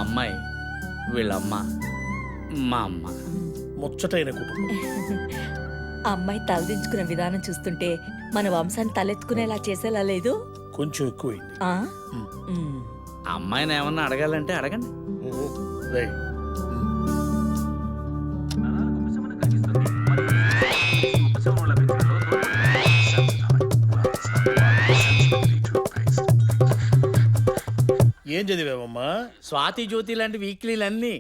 అమ్మాయి, వీళ్ళమ్మ, మా అమ్మ. ముచ్చటైన కుటుంబం. అమ్మాయి తలదించుకునే విధానం చూస్తుంటే మన వంశాన్ని తలెత్తుకునేలా చేసేలా లేదు. కొంచెం ఎక్కువైంది. ఆ? అమ్మాయిని ఏమన్నా అడగాలంటే అడగండి. రైట్. ఏం చదివావమ్మా? స్వాతి జ్యోతి లాంటి వీక్లీలన్నీ.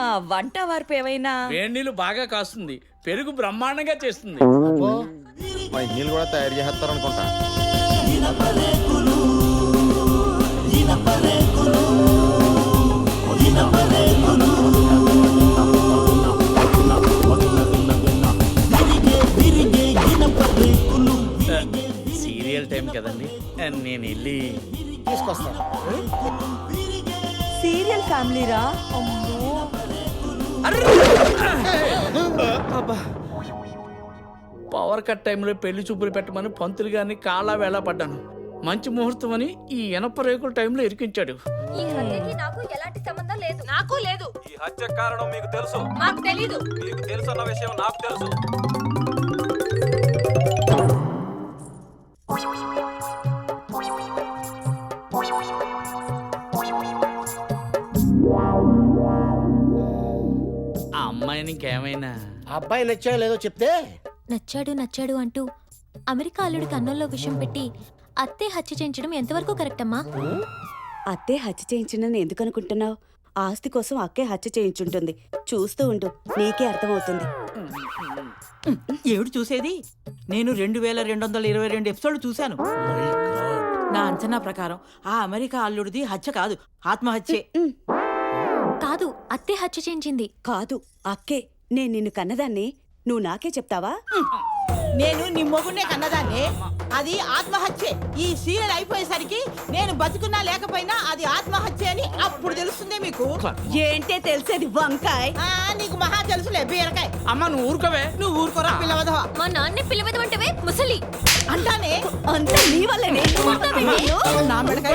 ఆ వంట వార్పు ఏమైనా? వేడి నీళ్ళు బాగా కాస్తుంది, పెరుగు బ్రహ్మాండంగా చేస్తుంది. నీళ్ళు కూడా తయారు చేస్తారు అనుకుంటా. సీరియల్ టైం కదండి, నేను వెళ్ళి తీసుకొస్తాను. సీరియల్ ఫ్యామిలీరా. అమ్మో. అబ్బా, పవర్ కట్ టైంలో పెళ్లి చూపులు పెట్టమని పంతులు గారిని కాళ్ళ వేళ పడ్డాను. మంచి ముహూర్తం అని ఈ ఎనప రేకుల టైంలో ఇరికించాడు. ఈ హత్యకి నాకు ఎలాంటి సంబంధం లేదు. నాకు లేదు. ఈ హత్య కారణం మీకు తెలుసు. నాకు తెలీదు. మీకు తెలుసన్న విషయం నాకు తెలుసు. ఆ అమ్మాయిని ఇంకేమైనా అబ్బాయి నచ్చా లేదో చెప్తే. నచ్చాడు అంటూ అమెరికా అల్లుడికి అన్నంలో విషయం పెట్టి అత్తే హత్య చేయించడం ఎంతవరకు కరెక్ట్ అమ్మా? అత్తే హత్య చేయించిందని ఎందుకు అనుకుంటున్నావు? ఆస్తి కోసం అక్కే హత్య చేయించుంటుంది. చూస్తూ ఉండు, నీకే అర్థమవుతుంది. ఏమిటి చూసేది? నేను 2222 ఎపిసోడ్లు చూశాను. నా అంచనా ప్రకారం ఆ అమెరికా అల్లుడిది హత్య కాదు, ఆత్మహత్యే. కాదు, అత్తే హత్య చేయించింది. కాదు, అక్కే. నేను నిన్ను కన్నదాన్ని, నువ్వు నాకే చెప్తావా? నేను నీ మొగున్నే కన్నదాన్ని. అది ఆత్మహత్యే. ఈ సీరియల్ అయిపోయేసరికి నేను బతుకున్నా లేకపోయినా అది ఆత్మహత్య అని అప్పుడు తెలుస్తుంది మీకు. ఏంటే తెలిసేది వంకాయ్? నీకు మహా తెలుసులే బీరకాయ. అమ్మ నువ్వు ఊరుకోవే. నువ్వు ఊరుకోరా పిల్లవదవా. మా నాన్నే పిల్లవదవంటవే ముసలి అంటానే. అంతా నీ వల్లనే. నా మెడకాయ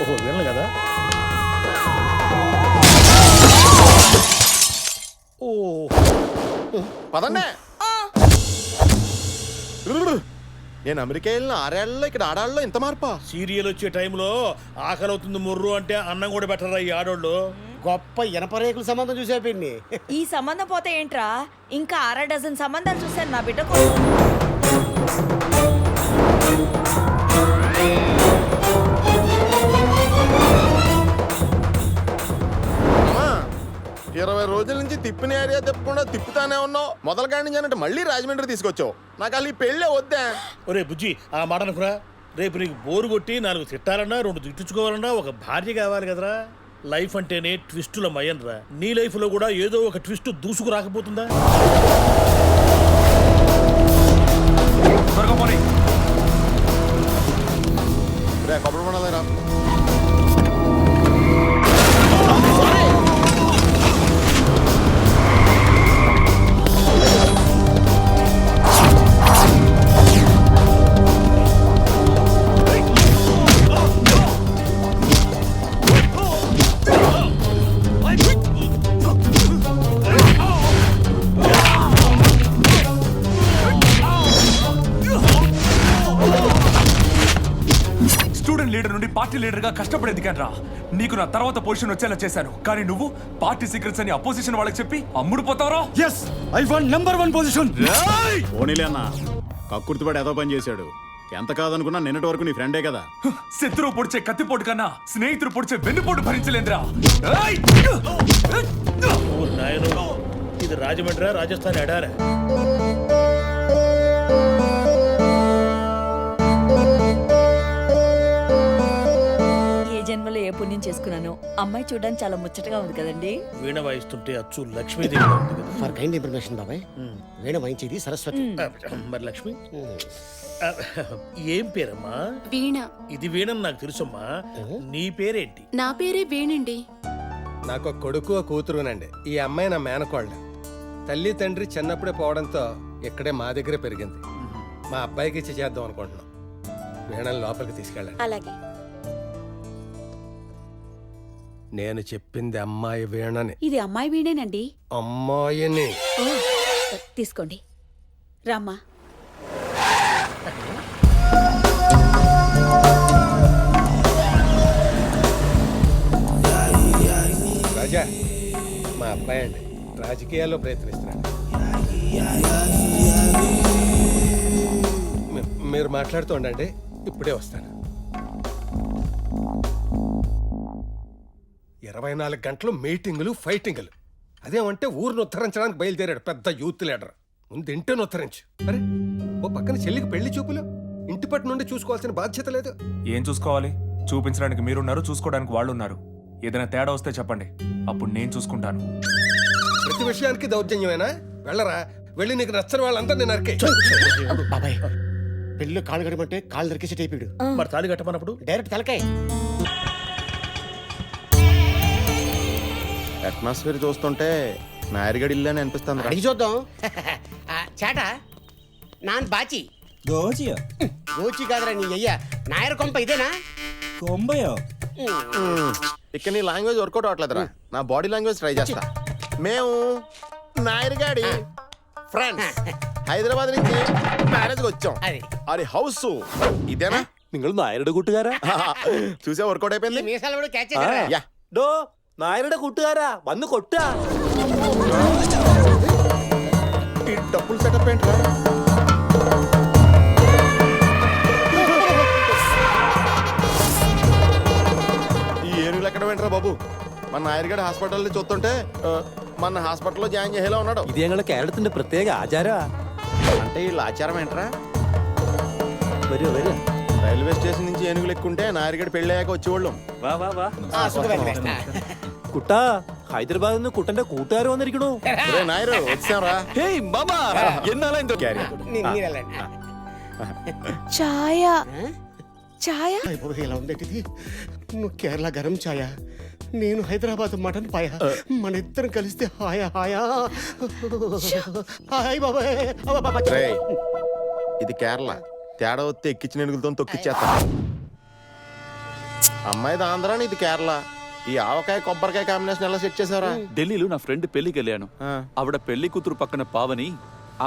ఓహో, వినలు కదా. ఓ పదండి. నేను అమెరికా వెళ్ళిన 6 ఏళ్లలో ఇక్కడ ఆడాళ్ళలో ఇంత మార్పా? సీరియల్ వచ్చే టైంలో ఆకలి అవుతుంది ముర్రు అంటే అన్నం కూడా పెట్టరా ఈ ఆడోళ్ళు. గొప్ప ఇనపరేకుల సంబంధం చూసే పిన్ని. ఈ సంబంధం పోతే ఏంట్రా, ఇంకా 6 డజన్ సంబంధాలు చూశాను నా బిడ్డ కోసం. 20 రోజుల నుంచి తిప్పిన ఏరియా తిప్పకుండా తిప్పుతానే ఉన్నావు. మొదల కాడి నుంచి అంటే మళ్ళీ రాజమండ్రి తీసుకొచ్చావు. నాకు అసలు ఈ పెళ్ళే వద్దా? ఒరే బుజ్జి, ఆ మాట అనుకురా. రేపు నీకు బోరు కొట్టి 4 తిట్టాలన్నా 2 తిట్టించుకోవాలన్నా ఒక భార్య కావాలి కదరా. లైఫ్ అంటేనే ట్విస్టుల మయం రా. నీ లైఫ్ లో కూడా ఏదో ఒక ట్విస్ట్ దూసుకు రాకపోతుందా? కొబ్బరి బొండాలేరా? లీడర్ నుండి పార్టీ లీడర్ గా కష్టపడేది రా. నీకు నా తర్వాత పొజిషన్ వచ్చేలా చేశాను, కానీ నువ్వు పార్టీ సీక్రెట్స్ అని అపోజిషన్ వాళ్ళకి చెప్పి అమ్ముడు పోతావరా? yes I want number 1 position. పోనీలే అన్న, కక్కుర్తిపడి ఏదో పని చేశాడు. ఎంత కాదనుకున్నా నిన్నటి వరకు నీ ఫ్రెండే కదా. శత్రువు పొడిచే కత్తిపోటు కన్నా స్నేహితుడు పొడిచే వెన్నుపోటు భరించలేదురా. ఇది రాజమండ్రి రాజస్థాన్ ఎడారా? జన్మలో ఏ పుణ్యం చేసుకున్నాను. అమ్మాయి చూడడానికి చాలా ముచ్చటగా ఉంది కదండి. వీణ వాయిస్తుంటే అచ్చు లక్ష్మీదేవి ఉంది కదా. ఫర్ కైండ్ ఇన్ఫర్మేషన్ బాబాయ్, వీణ వాయించేది సరస్వతి. మరి లక్ష్మి ఏం పేరమ్మా? వీణ. ఇది వీణని నాకు తెలుసమ్మా. నీ పేరేంటి? నా పేరే వేణండి. నాకు ఒక కొడుకు ఒక కూతురునండి. ఈ అమ్మాయి నా మేనకోళ్ళ. తల్లి తండ్రి చిన్నప్పుడే పోవడంతో ఇక్కడే మా దగ్గరే పెరిగింది. మా అబ్బాయికి ఇచ్చి చేద్దాం అనుకుంటున్నాం. వీణని లోపలికి తీసుకెళ్ళండి. అలాగే. నేను చెప్పింది అమ్మాయి వీణని. ఇది అమ్మాయి వీణేనండి. అమ్మాయిని. ఓ, తీసుకోండి. రామ్మా. రాజా, మా అబ్బాయి అండి, రాజకీయాల్లో ప్రయత్నిస్తున్నాడు. మీరు మాట్లాడుతూ ఉండండి, ఇప్పుడే వస్తాను. 24 గంటలు మీటింగులు ఫైటింగులు. అదేమంటే ఊరిని ఉద్ధరించడానికి బయలుదేరాడు పెద్ద యూత్ లీడర్. ముందు ఇంటిని ఉద్ధరించు. అరే, ఓ పక్కన చెల్లికి పెళ్లి చూపులు. ఇంటి పట్టు నుండి చూసుకోవాల్సిన బాధ్యత లేదు. ఏం చూసుకోవాలి? చూపించడానికి మీరున్నారు, చూసుకోవడానికి వాళ్ళు ఉన్నారు. ఏదైనా తేడా వస్తే చెప్పండి, అప్పుడు నేను చూసుకుంటాను. ప్రతి విషయానికి దౌర్జన్యమేనా? వెళ్ళరా, వెళ్ళి నీకు నచ్చని వాళ్ళందరినీ నరికే. బాబాయ్, పెళ్ళిలో కాళ్ళు కడమంటే కాళ్ళు నరికేసి టైపిడు. మరి తాళి కట్టమన్నప్పుడు డైరెక్ట్ తలకాయ. అట్మాస్ఫియర్ చూస్తుంటే నాయర్గడి ఇల్లు అని అనిపిస్తుంది. అడిగి చూద్దాం. చేట నాన్ బాచి గోచి కాదురా నీ అయ్యా. నాయర్ కొంప ఇదేనా? ఇక్కడ నీ లాంగ్వేజ్ వర్కౌట్ అవట్లేదురా. నా బాడీ లాంగ్వేజ్ ట్రై చేస్తా. మేము నాయర్గాడి ఫ్రెండ్స్ హైదరాబాద్ నుంచి మ్యారేజ్ వచ్చాం. అది హౌస్ ఇదేనా? നിങ്ങൾ നായരുടെ കൂട്ടുകാരാ? చూసే వర్కౌట్ అయిపోయింది. మీసాలు కూడా క్యాచ్ చేశారా? యా. ഡോ നായരുടെ കൂട്ടുകാരാ, വന്ന് കൊട്ടാ. ఈ డబ్బులు సెటప్ ఏంట్రా? ఈ ఏనుగులు ఎక్కడ వెంటరా బాబు? మన నాయర్గడ్ హాస్పిటల్ చూస్తుంటే మన హాస్పిటల్లో జాయిన్ చేసేలా ఉన్నాడు. ഇത് ഞങ്ങളുടെ കേരളത്തിന്റെ പ്രത്യേക ആചാരാ. అంటే వీళ్ళ ఆచారం ఏంట్రా? വരൂ വരൂ. రైల్వే స్టేషన్ నుంచి ఏనుగులు ఎక్కుంటే నాయర్గడ్ పెళ్ళయ్యాక వచ్చేవాళ్ళం. വാ വാ വാ. కుట్టా హైదరాబాద్ നിന്ന് కుట్టന്റെ കൂട്ടുകാർ വന്നിരിക്കണു. నాయరు వచ్చారా? ഹേയ് മാമാ, എന്നാലാ ഇന്തോ ఛాయ ఛాయ. ఇలా ఉందేంటిది? నువ్వు కేరళ గరం ఛాయ, నేను హైదరాబాద్ మటన్ పాయ. మన ఇద్దరం కలిస్తే హాయా హాయా హాయ్ బాబాయ్. రేయ్, ఇది కేరళ. తేడా వస్తే ఎక్కించిన ఏనుగులతో తొక్కిచ్చేస్తా. అమ్మాయిది ఆంధ్రాని, ఇది కేరళ. ఈ ఆవకాయ కొబ్బరికాయ కాంబినేషన్ ఎలా సెట్ చేసావరా? ఢిల్లీలో నా ఫ్రెండ్ పెళ్లికి వెళ్ళాను. ఆవిడ పెళ్లి కూతురు పక్కన పావని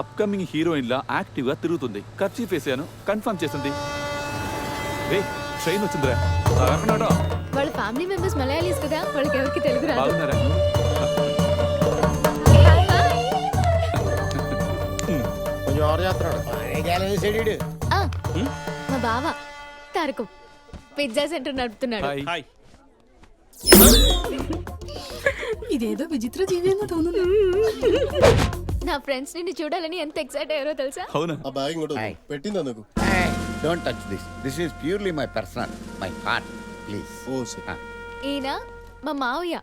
అప్కమింగ్ హీరోయిన్ లా యాక్టివ్ గా తిరుగుతుంది. కర్చీఫ్ వేసాను, కన్ఫర్మ్ చేసింది. ట్రైన్ వచ్చిందిరా. వాళ్ళ ఫ్యామిలీ మెంబర్స్ మలయాళీస్ కదా, వాళ్ళకి ఎవరికి తెలుగు రాదు. బాగున్నారా? కొంచెం ఎవరు చేస్తున్నాడు? ఆ, మా బావ తారకం పిజ్జా సెంటర్ నడుపుతున్నాడు. హాయ్. ఇదేదో విచిత్ర జీవితంగా తోను. నా ఫ్రెండ్స్ నిన్ను చూడాలని ఎంత ఎక్సైట్ అయ్యారో తెలుసా? అవునా? ఆ బ్యాగ్ ఇంకోటి పెట్టింది అందుకు. Don't touch this. This is purely my personal, my heart. Please. ఓ సరే. ఈయన మా మావయ్య,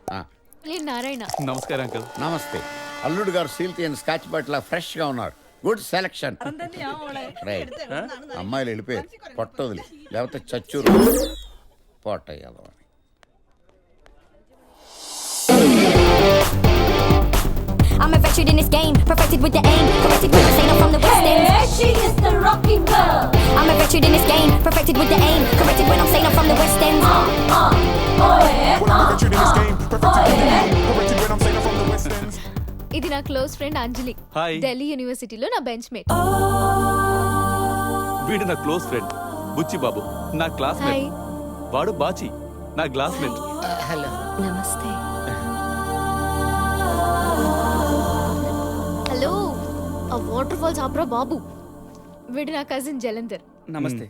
నేను నారాయణ. నమస్కారం అంకల్. Namaste. అల్లుడు గారు సీల్తి అండ్ స్కాచ్ బట్ల ఫ్రెష్ గా ఉన్నారు. Good selection. రైట్. అమ్మాయిలు వెళ్ళిపోయారు. పొట్ట వదిలి, లేకపోతే చచ్చూరు పొట్టయ్యాలి. I'm a veteran in this game, perfected with the aim, corrected with the saying I'm from the West End. She is the rocking girl. I'm a veteran in this game, perfected with the aim, corrected when I'm saying I'm from the West End. ఇది నా close friend అంజలి. Hi. Delhi యూనివర్సిటీలో నా bench mate. వీడు నా close friend బుచ్చి బాబు, నా classmate. Hi. వాడు బాచి, నా classmate. నమస్తే. హలో, ఆ వాటర్ ఫాల్స్ ఆపరా బాబు. వీడు నా కజిన్ జలంధర్. నమస్తే.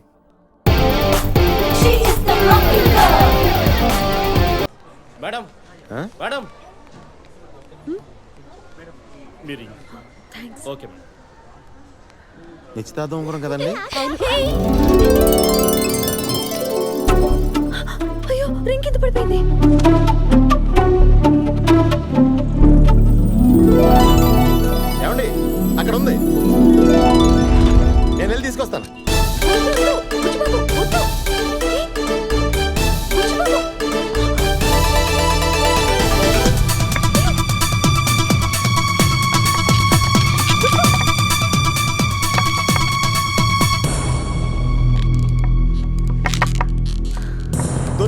మేడం మేడం మీరు ఓకే మేడం. నిశ్చితార్థం ఉంగరం కదండి? అయ్యో, రింగ్ కింద పడిపోయింది. ఏమండి, అక్కడ ఉంది, నేను వెళ్ళి తీసుకొస్తాను.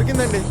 దొరికిందండి.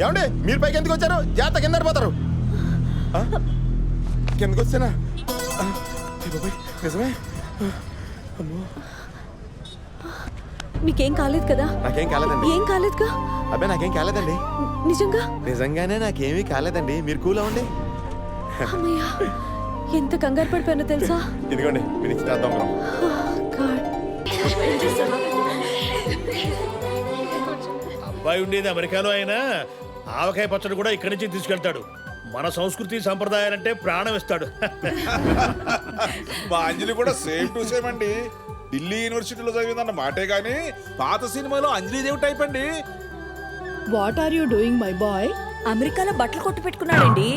ఏమండి మీరు పైకి ఎందుకు వచ్చారు? జాగ్రత్త కింద పడిపోతారు. కిందకు వచ్చానా? నిజమే. మీకేం కాలేదు కదా? నాకేం కాలేదండి. ఏం కాలేదుగా? అబ్బాయి నాకేం కాలేదండి. నిజంగా? నిజంగానే నాకేమీ కాలేదండి. మీరు కూల్ అవ్వండి. అమ్మయ్యా, ఎంత కంగారు పడిపోయానో తెలుసా? ఇదిగోండి మీ నిశ్చితార్థం ఉంగరం. అబ్బాయి ఉండేది అమెరికాలో అయినా ఆవకాయ పచ్చడి కూడా ఇక్కడి నుంచి తీసుకెళ్తాడు. మన సంస్కృతి సంప్రదాయాలంటే ప్రాణం ఇస్తాడు. మా అంజలి కూడా సేమ్ టు సేమ్ అండి. ఢిల్లీ యూనివర్సిటీలో చదివిందన్న మాటే గానీ పాత సినిమాలో అంజలిదేవి టైప్ అండి. What are you doing my boy? అమెరికాలో బట్టలు కొట్టు పెట్టుకున్నాడండి.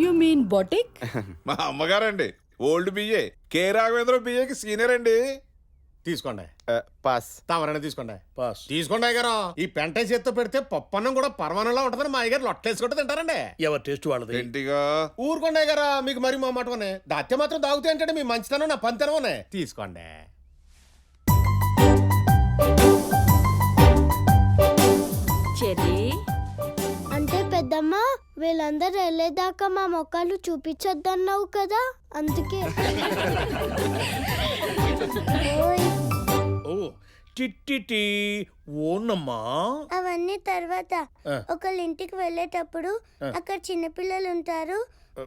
You mean boutique? మా అమ్మగారండి ఓల్డ్ బిఏ, కే రాఘవేంద్ర బిఏకి సీనియర్ అండి. తీసుకోండి. పాస్. తమరనే తీసుకోండి. పాస్. తీసుకోండి అయ్యగారు. ఈ పెంట చేత్తో పెడితే పప్పన్నం కూడా పరమానంలా ఉంటుందని మా అయ్యగారు లొట్టేసుకుంటూ తింటారండి. ఎవరి టేస్ట్ వాళ్ళది. ఏంటిగా ఊరుకోండి అయ్యగారా, మీకు మరి మా మాటనే దాత్య మాత్రం తాగుతాయి అంటే మీ మంచితనం నా పంతనమనే. తీసుకోండి. చెర్రీ అంటే పెద్దమ్మ వీళ్ళందరూ వెళ్ళేదాకా మా మొక్కలు చూపించొద్దన్నావు కదా, అందుకే. ఓ టిట్టి ఓనమ్మా. అవన్నీ తర్వాత ఒకళ్ళ ఇంటికి వెళ్ళేటప్పుడు అక్కడ చిన్నపిల్లలు ఉంటారు,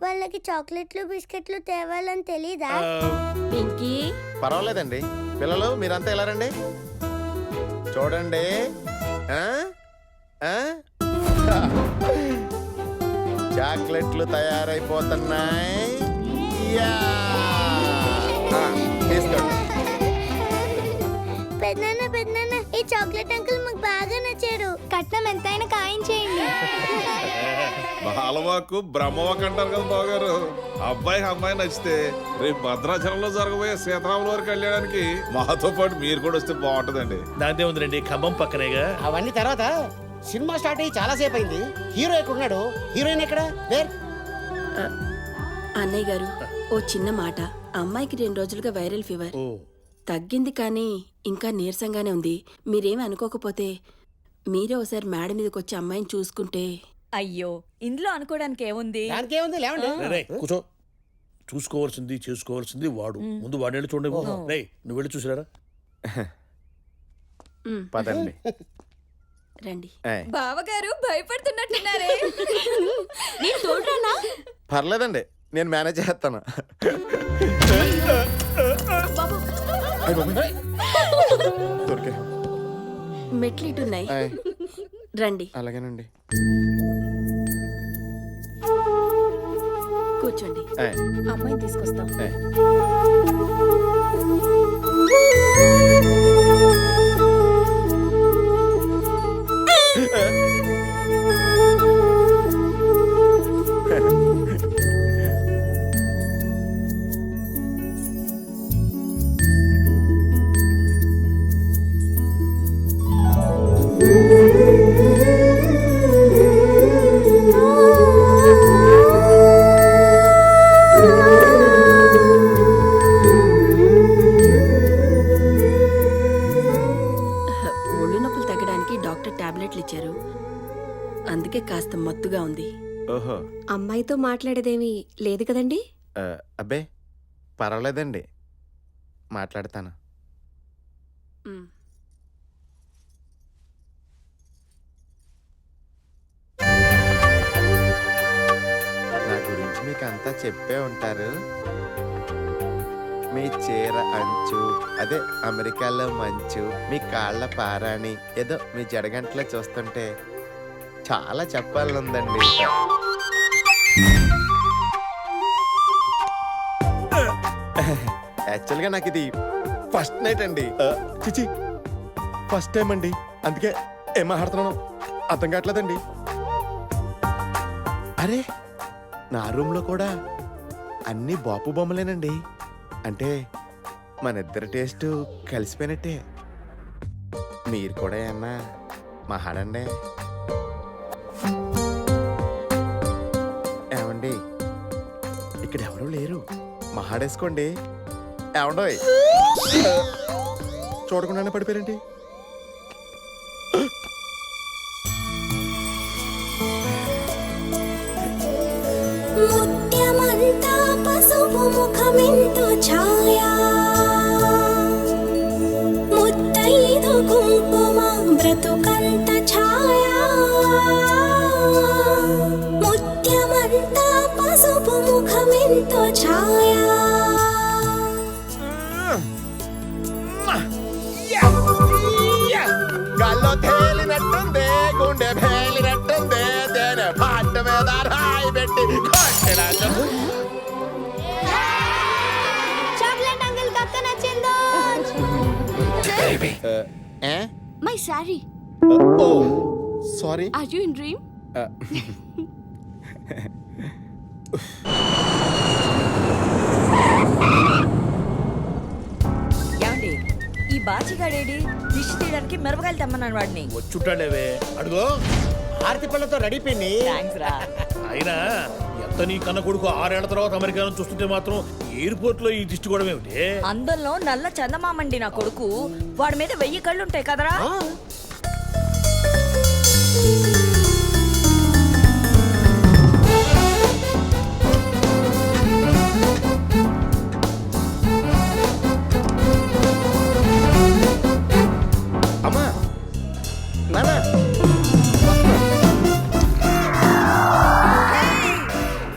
వాళ్ళకి చాక్లెట్లు బిస్కెట్లు తేవాలని తెలీదా? పింకీ పర్వాలేదండి పిల్లలు, మీరంతా ఎలా రండి చూడండి. చాక్లెట్లు తయారైపోతున్నాయి. తీసుకోండి. పెద్దనాన్న పెద్దనాన్న, ఈ చాక్లెట్ అంకుల్ మాకు బాగా నచ్చాడు. కట్నం ఎంతైనా ఖాయం చేయండి. బాలవాకు బ్రహ్మవాక్ అంటారు కదా బావగారు. అబ్బాయికి అమ్మాయి నచ్చితే రేపు భద్రాచలంలో జరగబోయే సీతారాముల వారి కళ్యాణానికి మాతో పాటు మీరు కూడా వస్తే బాగుంటుందండి. దాంతే ఉందిరండి, ఖమ్మం పక్కనేగా. అవన్నీ తర్వాత. సినిమా స్టార్ట్ అయ్యి చాలా సేపు అయింది. హీరో ఎక్కడున్నాడు? హీరోయిన్ ఎక్కడ? అన్నయ్య గారు, ఓ చిన్న మాట. అమ్మాయికి 2 రోజులుగా వైరల్ ఫీవర్ తగ్గింది, కానీ ఇంకా నీరసంగానే ఉంది. మీరేమి అనుకోకపోతే మీరే ఒకసారి మేడ మీదకి వచ్చి అమ్మాయిని చూసుకుంటే. అయ్యో ఇందులో అనుకోవడానికి ఏముంది? దానికి ఏముంది లేవండి. రేయ్, కూర్చో. చూసుకోవాల్సింది చేసుకోవాల్సింది వాడు. ముందు వాడు వెళ్ళి చూడండి. రే నువ్వు వెళ్ళి చూసిరారా. పదండి. రండి. ఏయ్, బావగారు భయపడుతున్నట్టున్నారే. నేను తోడురానా? పర్లేదండి, నేను మేనేజ్ చేస్తాను. దొరికే. మెట్లు ఇటున్నాయి, రండి. అలాగేనండి. కూర్చోండి. ఏయ్, అమ్మాయిని తీసుకొస్తాం. ఏయ్. ఒళ్ళు నొప్పులు తగ్గడానికి డాక్టర్ టాబ్లెట్లు ఇచ్చారు, అందుకే కాస్త మత్తుగా ఉంది. ఓహో. అమ్మాయితో మాట్లాడేదేమీ లేదు కదండి? అబ్బే పర్వాలేదండి, మాట్లాడతాను. నా గురించి మీకు అంతా చెప్పే ఉంటారు. మీ చీర అంచు, అదే అమెరికాలో మంచు, మీ కాళ్ళ పారాణి, ఏదో మీ జడగంటలో చూస్తుంటే చాలా చెప్పాలనుందండి. యాక్చువల్గా నాకు ఇది ఫస్ట్ నైట్ అండి. చిచి, ఫస్ట్ టైం అండి, అందుకే ఏం మాట్లాడుతున్నాను అర్థం కావట్లేదండి. అరే, నా రూమ్లో కూడా అన్ని బాపు బొమ్మలేనండి. అంటే మన ఇద్దరి టేస్ట్ కలిసిపోయినట్టే. మీరు కూడా ఏమన్నా మహాడండి. ఏమండి, ఇక్కడ ఎవరూ లేరు, మహాడేసుకోండి. ఏమండోయ్, చూడకుండానే పడిపోయారండి. ముత్యమంతా పసుపు ముఖమెంతో ఛాయా, ముత్తైదు కుంకుమ బ్రతుకంత ఛాయా, ముత్యమంతా పసుపు ముఖమెంతో ఛాయా. గాల్లో తేలినట్టుంది, గుండె పేలినట్టుంది, తేనె పాట మీద రాయి పెట్టి కొట్టినట్టు. చాక్లెట్ అంకుల్ కక్క నచ్చిందో. My sorry. Oh sorry. Are you in dream? ఏమండి, ఈ బాచిగాడేడి దిష్టి తీయడానికి మిరపకాయలు తెమ్మన్నాను వాడిని. వచ్చుంటాడేవే, అడుగో. ఆర్తి పళ్ళతో రెడీ పిండి. థ్యాంక్స్ రా. అయినా ఎంత నీ కన్న కొడుకు 6 ఏళ్ల తర్వాత అమెరికా నుంచి చూస్తుంటే మాత్రం ఎయిర్పోర్ట్ లో ఈ దిష్టి కూడా ఏమిటి? అందంలో నల్ల చందమామండి నా కొడుకు. వాడి మీద 1000 కళ్ళు ఉంటాయి కదరా. అమ్మా, నానా,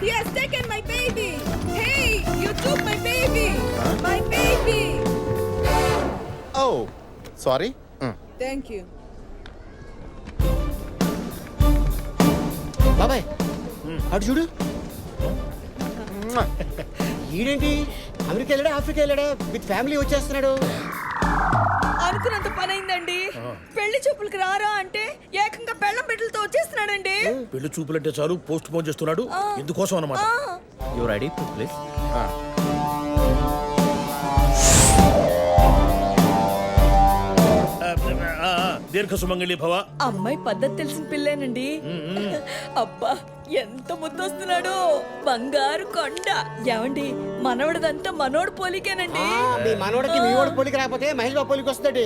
He has taken my baby. Hey, you took my baby. My baby. Oh sorry. Thank you. బాబాయ్ అటు చూడు. ఈడేంటి అమెరికా వెళ్ళాడా ఆఫ్రికా వెళ్ళాడా విత్ ఫ్యామిలీ వచ్చేస్తున్నాడు. అనుకున్నంత పని అయిందండి. పెళ్లి చూపులకి రారా అంటే ఏకంగా పెళ్ళం బిడ్డలతో వచ్చేస్తున్నాడండి. పెళ్లి చూపులంటే చాలు పోస్ట్ పోన్ చేస్తున్నాడు. ఎందుకోసం అన్నమాట. Your ready please. దీర్ఘ సుమంగళి భవ. అమ్మాయి పద్ధతి తెలిసిన పిల్లేనండి. అబ్బా ఎంత ముద్దొస్తున్నాడు, బంగారు కొండ. ఏమండి, మనవడదంతా మనోడు పోలికేనండి. మీ మనోడికి మీ వాడు పోలికి రాకపోతే మహేష్ బాబు పోలికి వస్తాడు.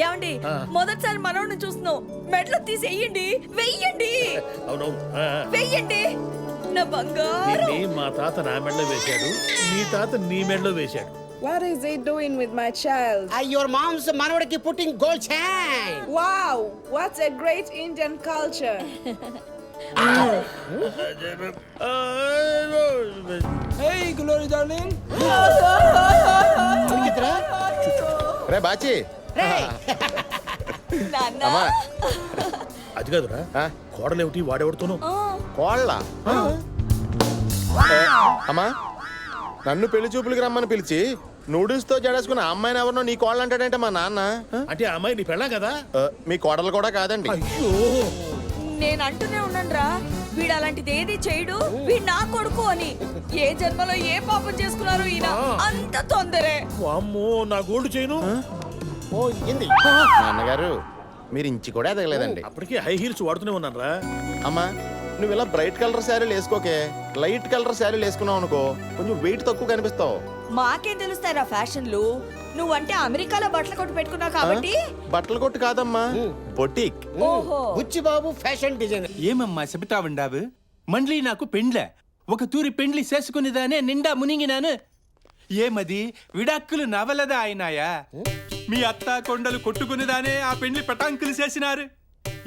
ఏమండి, మొదటిసారి మనోడిని చూస్తున్నావు, మెడలో తీసి వెయ్యండి, వెయ్యండి, వెయ్యండి నా బంగారు. మా తాత నా మెడలో వేశాడు, నీ తాత నీ మెడలో వేశాడు. What is he doing with my child? Your mom's మనోడికి putting gold chain. Wow, what a great Indian culture. Hey, Glory darling. రే బాచి నాన్న, అమ్మా అది కాదురా, కోడలేమిటి వాడెవడుతోనూ కోళ్ళ అమ్మా నన్ను పెళ్లి చూపులకి రమ్మని పిలిచి నూడిల్స్ తో జడేసుకున్న ఆ అమ్మాయిని ఎవరినో నీ కోడలు అంటాడంటే మా నాన్న. అంటే ఆ అమ్మాయి నీ పెళ్ళాం కదా? మీ కోడలు కూడా కాదండి. నేను అంటూనే ఉన్నానురా, వీడు అలాంటిది ఏది చేయడు, వీడు నా కొడుకు అని. ఏ జన్మలో ఏ పాపం చేసుకున్నారు ఈయన, అంత తొందరే. అమ్మో, నా గోల్డ్ చేయను. నాన్నగారు మీరు ఇంచి కూడా ఎదగలేదండి. అప్పటికి హై హీల్స్ వాడుతూనే ఉన్నాను రా. అమ్మా నువ్వు ఇలా బ్రైట్ కలర్ శారీలు వేసుకోకే, లైట్ కలర్ శారీలు వేసుకున్నావు అనుకో కొంచెం వెయిట్ తక్కువ కనిపిస్తావు. మాకేం తెలుస్తారా ఫ్యాషన్లు, నువ్వంటే అమెరికాలో బట్టలు కొట్టు పెట్టుకున్నావు కాబట్టి. బట్టలు కొట్టు కాదమ్మా, బొటిక్. ఓహో, బుచ్చి బాబు ఫ్యాషన్ డిజైనర్. ఏమమ్మా చెబుతావుండావు? మండ్లీ నాకు పెండ్లే, ఒక తూరి పెండ్లి చేసుకునేదానే నిండా మునిగినాను. ఏమది విడాక్కులు నవలదా అయినాయా? మీ అత్త కొండలు కొట్టుకునేదానే ఆ పెండ్లి పటాంకులు చేసినారు.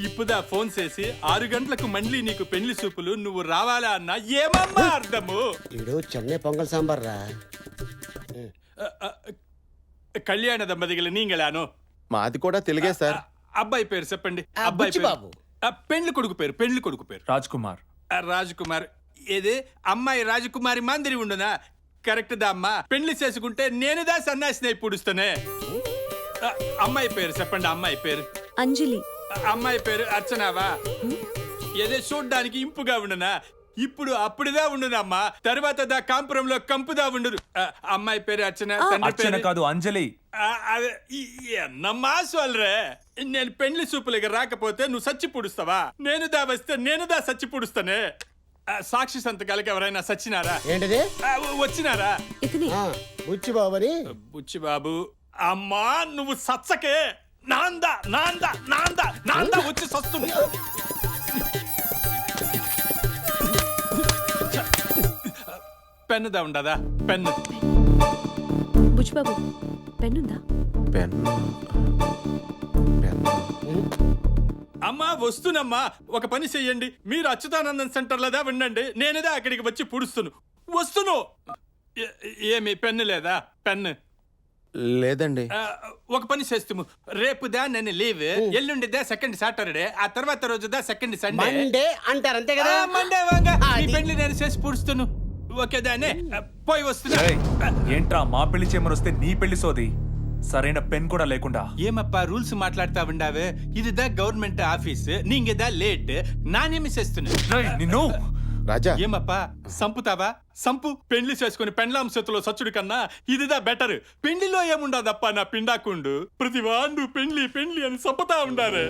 ఇప్పుదా ఫోన్ చేసి 6 గంటలకు మండ్లీ నీకు పెండ్లి సూపులు, నువ్వు రావాలా అన్నా ఏమమ్మా అర్థము? ఇడు చెన్నై పొంగల్ సాంబార్ రా. కళ్యాణ దంపతిగల నీంగలాను. మాది కూడా తెలుగే సార్. అబ్బాయి పేరు చెప్పండి. అబ్బాయి బాబు. పెండ్లి కొడుకు పేరు, పెండ్లి కొడుకు పేరు రాజ్ కుమార్. రాజ్ కుమార్. ఏది అమ్మాయి రాజకుమారి మందిరి ఉండునా? కరెక్ట్ దా అమ్మా. పెండ్లి చేసుకుంటే నేనుదా సన్నాసినై పుడుస్తానే. అమ్మాయి పేరు చెప్పండి. అమ్మాయి పేరు అంజలి. అమ్మాయి పేరు అర్చనావా? ఏదో చూడ్డానికి ఇంపుగా ఉండునా? ఇప్పుడు అప్పుడుదా ఉండునమ్మా, తర్వాత దా కాంపురంలో కంపుదా ఉండు. అమ్మాయి పేరు అర్చన, తండ్రి అర్చన పేరు కాదు అంజలి. ఎన్నమ్మా సోల్రే. నేను పెండ్లి సూపులకి రాకపోతే నువ్వు సచ్చి పుడుస్తావా? నేనుదా వస్తే నేనుదా సచ్చి పుడుస్తానే. సాక్షి సంతకాలకి ఎవరైనా సచ్చినారా? ఏంటిది? వచ్చినారా? బుచ్చి బాబు అని. బుచ్చి బాబు. అమ్మా నువ్వు సచ్చకే. నాందా నాందా నాందా నాందా వచ్చి సస్తుంది. పెన్నుదా ఉండదా? పెన్ను. బుజ్జిబాబు పెన్నుందా? అమ్మా వస్తునమ్మా, ఒక పని చెయ్యండి. మీరు అచ్యుతానందన్ సెంటర్లోదా ఉండండి, నేనేదా అక్కడికి వచ్చి పుడుస్తును. వస్తును. ఏమి పెన్ను లేదా? పెన్ను లేదండి. ఒక పని చేస్తాము, రేపుదా నేను లీవ్, ఎల్లుండిదా సెకండ్ సాటర్డే, ఆ తర్వాత రోజుదా సెకండ్ సండే. మండే అంటారు అంతే కదా? మండే వాంగా ఈ పెళ్లి నేను చేసి పుడుస్తును. ఓకేదానే పోయి వస్తున్నా. ఏంట్రా మా పెళ్లి చేయమని వస్తే నీ పెళ్లి సోది? సరైన పెన్ కూడా లేకుండా. ఏమప్పా రూల్స్ మాట్లాడుతా ఉండావే? ఇదిదా గవర్నమెంట్ ఆఫీస్, నీంగదా లేట్, నానేమి చేస్తున్నా నిన్ను. రాజా ఏమప్పా సంపుతావా? సంపు. పెళ్లి చేసుకుని పెండ్లాం చేతిలో సచ్చుడు కన్నా ఇదిదా బెటర్. పెళ్లిలో ఏముండదప్పా నా పిండాకుండు, ప్రతి వాండు పెళ్లి పెళ్లి అని సంపుతా ఉండారే.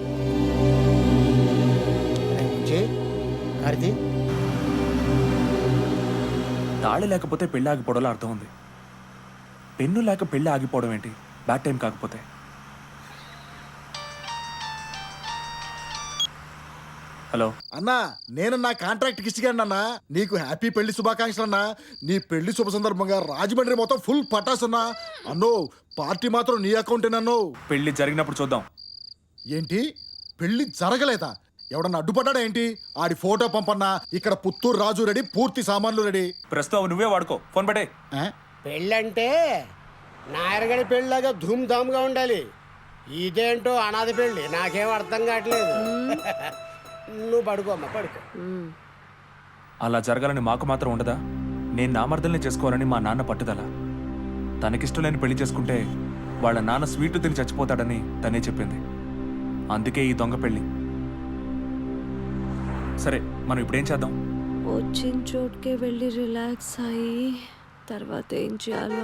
తాళి లేకపోతే పెళ్లి ఆగిపోవడంలో అర్థం ఉంది. పెన్ను లేక పెళ్లి ఆగిపోవడం ఏంటి? బ్యాడ్ టైం కాకపోతే. హలో అన్నా, నేను నా కాంట్రాక్ట్ ఇచ్చిగాను అన్నా. నీకు హ్యాపీ పెళ్లి శుభాకాంక్షలు అన్నా. నీ పెళ్లి శుభ సందర్భంగా రాజమండ్రి మొత్తం ఫుల్ పటాస్ అన్నా. అన్నో పార్టీ మాత్రం నీ అకౌంటేనన్నో. పెళ్లి జరిగినప్పుడు చూద్దాం. ఏంటి పెళ్లి జరగలేదా? ఎవడన్నా అడ్డుపడ్డా ఏంటి? ఆడి ఫోటో పంపన్నా. ఇక్కడ పుత్తూరు రాజు రెడీ, పూర్తి సామాన్లు రెడీ. ప్రస్తుతం నువ్వే వాడుకో. ఫోన్ పెట్టే. పెళ్ళంటే నాయరగడి పెళ్ళలాగా ధూమ్ ధామ్ గా ఉండాలి. ఇదేంటో అనాథ పెళ్ళి, నాకేం అర్థం కావట్లేదు. నువ్వు పడుకో అమ్మా, పడుకో. అలా జరగాలని మాకు మాత్రం ఉండదా? నేను నా మర్దల్ని చేసుకోవాలని మా నాన్న పట్టుదల. తనకిష్టం లేని పెళ్లి చేసుకుంటే వాళ్ళ నాన్న స్వీట్లు తిని చచ్చిపోతాడని తనే చెప్పింది. అందుకే ఈ దొంగ పెళ్లి. సరే మనం ఇప్పుడేం చేద్దాం? వచ్చిన చోటుకే వెళ్ళి రిలాక్స్ అయ్యి తర్వాత ఏం చేయాలో